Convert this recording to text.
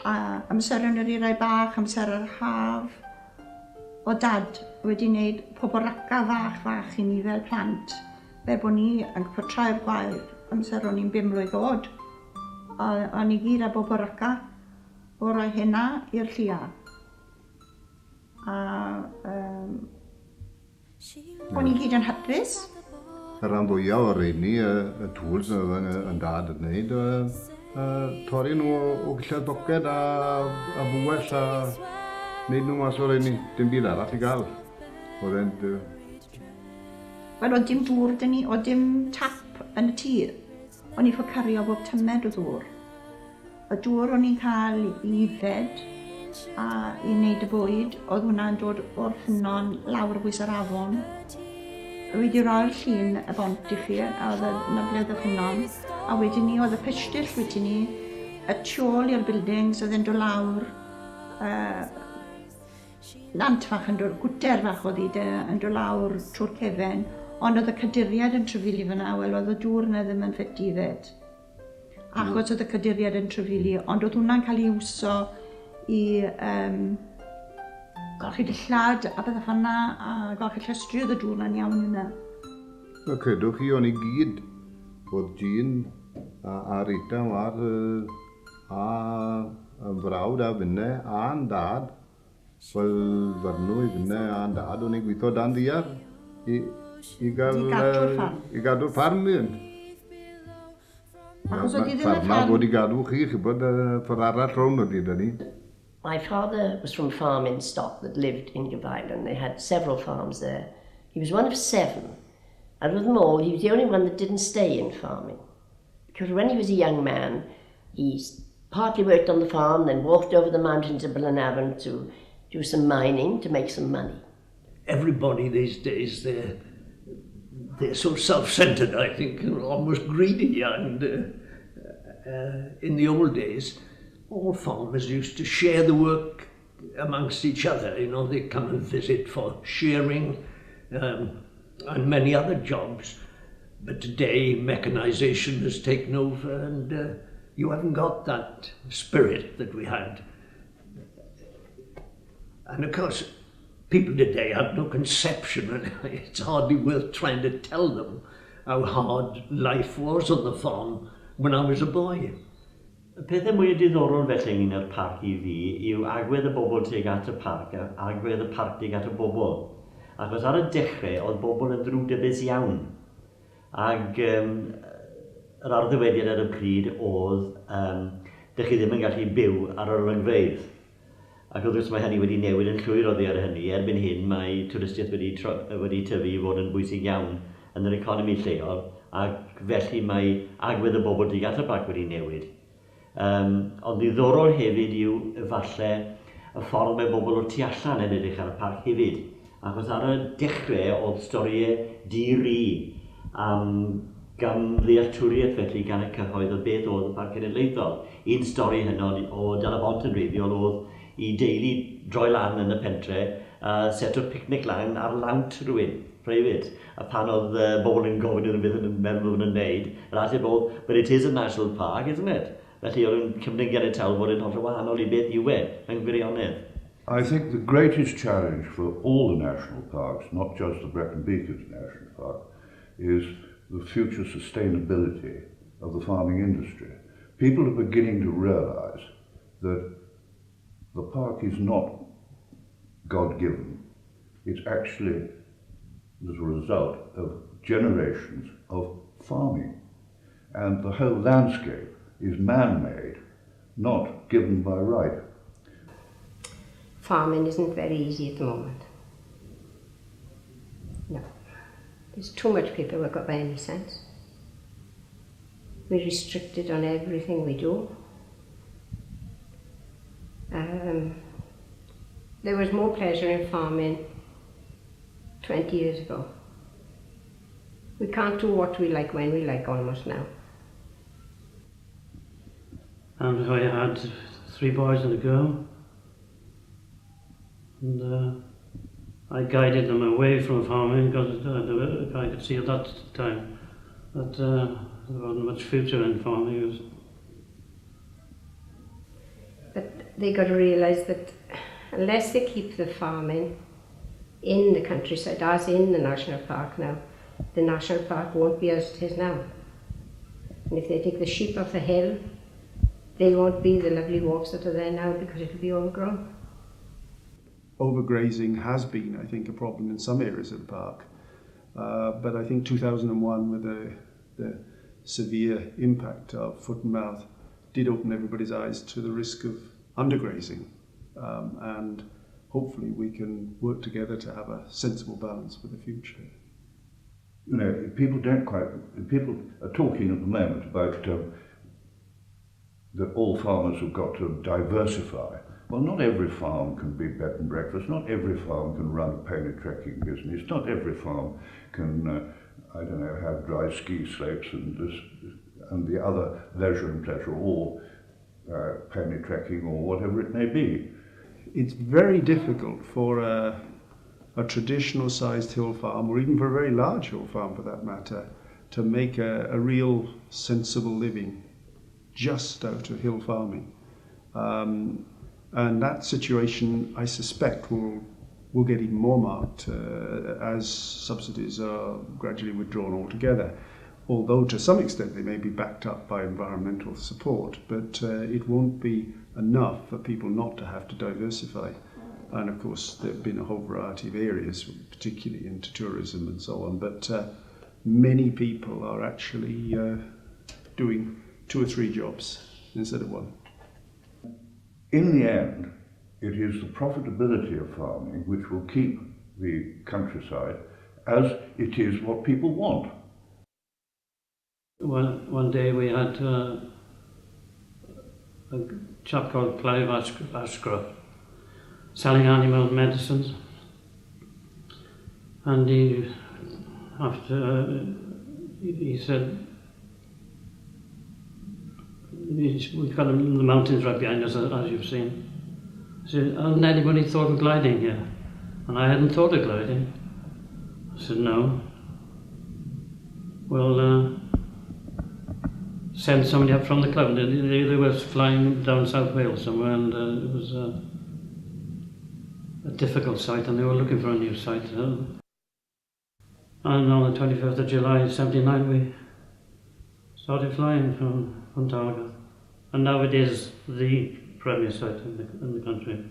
A amser yn yr erai bach, amser yr haf, o dad wedi wneud poboraca fach i ni fel plant. Fe bod ni yn portrau'r gwair amser o'n i'n 5 mlwydd oed. O'n i gyd â poboraca o roi hynna i'r llia. A o'n i gyd yn hapus. Y rhan fwyaf o'r rheini, y tools yn dad yn gwneud, torri nhw o gillad boced a bwell a wneud nhw mas o'r rheini. Dim byd arall i gael. Wel, oedd dim dŵr dyn ni, oedd dim tap yn y tŷ. O'n i ffod cario bob tymed o ddŵr. Y dŵr o'n i'n cael i fed a i wneud y bwyd, oedd hwnna'n dod o'r ffynon lawr bwys yr afon. Wedi roi'r llun y bont i chi, a oedd y nybledd y ffynon. A wedyn ni, oedd y pelldill wedyn ni, y tu ôl i'r buildings, oedd yn dod lawr, lant fach yn dod, gwter fach oedd hi yn dod lawr trwy'r cefen, ond oedd y caduriad yn trafili fyna, wel oedd y dŵr yna ddim yn ffit i fed. Achos oedd y caduriad yn trafili, ond oedd hwnna'n cael ei wso i golchi dillad a beth fanna, a golchi llestri oedd y dŵr na'n iawn yna. Credwch chi, o'n i gyd, oedd Jean a Rita a frawd a finne a'n dad, fel fyrnw i finne a'n dad, o'n i'n gweithio dan ddiar i gadw'r ffarm fi. Ffarma bod i gadw chi, chybod, ffordd arall rhwng oedd i dyn ni. My father was from farming stock that lived in Gabail. They had several farms there. He was one of 7. And of them all, he was the only one that didn't stay in farming. Because when he was a young man, he partly worked on the farm, then walked over the mountains of Blenavon to do some mining to make some money. Everybody these days, they're so self-centered, I think, and almost greedy. And in the old days, all farmers used to share the work amongst each other. You know, they'd come and visit for shearing and many other jobs. But today, mechanization has taken over, and you haven't got that spirit that we had. And of course, people today have no conception, and it's hardly worth trying to tell them how hard life was on the farm when I was a boy. Y pethau mwy diddorol felly yn yr parc I fi yw agwedd y bobl tuag at y parc a agwedd y parc tuag at y bobl. Achos ar y dechrau oedd bobl yn ddrwgdybus iawn. Ac yr arddywediad ar y pryd oedd dych chi ddim yn gallu byw ar yr olygfeydd. Ac wrth gwrs mae hynny wedi newid yn llwyr oddi ar hynny. Erbyn hyn mae twristiaeth wedi tyfu i fod yn bwysig iawn yn yr economi lleol, ac felly mae agwedd y bobl tuag at y parc wedi newid. Ond ddiddorol hefyd yw efallai y ffordd mae bobl o'r tu allan yn edrych ar y parc hefyd. Achos ar y dechrau oedd storiau di-ri am gamddealltwriaeth felly gan y cyhoedd o beth oedd y parc cenedlaethol. Un stori hynny o dan y bont yn wreiddiol oedd I deulu droi lan yn y pentre a set o'r picnic lan ar lawnt rhywun, private. A pan oedd bobl yn gofyn iddyn beth yn meddwl yn wneud, yr ateb oedd, but it is a national park, isn't it? Felly oedd yn cymryd genedlaethol fod yn hollol wahanol I beth yw yn gwirionedd. I think the greatest challenge for all the national parks, not just the Brecon Beacons National Park, is the future sustainability of the farming industry. People are beginning to realize that the park is not God-given. It's actually the result of generations of farming. And the whole landscape is man-made, not given by right. Farming isn't very easy at the moment. No. There's too much paperwork by any sense. We're restricted on everything we do. There was more pleasure in farming 20 years ago. We can't do what we like when we like almost now. And I had 3 boys and a girl. And I guided them away from farming because I could see at that time that there wasn't much future in farming. But they got to realise that unless they keep the farming in the countryside, as in the national park now, the national park won't be as it is now. And if they take the sheep off the hill, they won't be the lovely walks that are there now because it'll be overgrown. Overgrazing has been, I think, a problem in some areas of the park. But I think 2001, with the severe impact of foot and mouth, did open everybody's eyes to the risk of undergrazing. And hopefully we can work together to have a sensible balance for the future. You know, people are talking at the moment about that all farmers have got to diversify. Well, not every farm can be bed and breakfast, not every farm can run a pony trekking business, not every farm can, I don't know, have dry ski slopes and the other leisure and pleasure, or pony trekking or whatever it may be. It's very difficult for a traditional sized hill farm, or even for a very large hill farm for that matter, to make a real sensible living just out of hill farming. And that situation, I suspect, will get even more marked as subsidies are gradually withdrawn altogether. Although to some extent they may be backed up by environmental support, but it won't be enough for people not to have to diversify. And of course there have been a whole variety of areas, particularly into tourism and so on, but many people are actually doing 2 or 3 jobs instead of 1. In the end, it is the profitability of farming which will keep the countryside as it is what people want. One day we had a chap called Clive Ashcroft selling animal medicines, and he said, we've got the mountains right behind us, as you've seen. He said, hasn't anybody thought of gliding here? And I hadn't thought of gliding. I said, no. Well, send somebody up from the club. They were flying down South Wales somewhere, and it was a difficult site, and they were looking for a new site. And on the 25th of July 79, we started flying from Targa. And now it is the premier site in the country.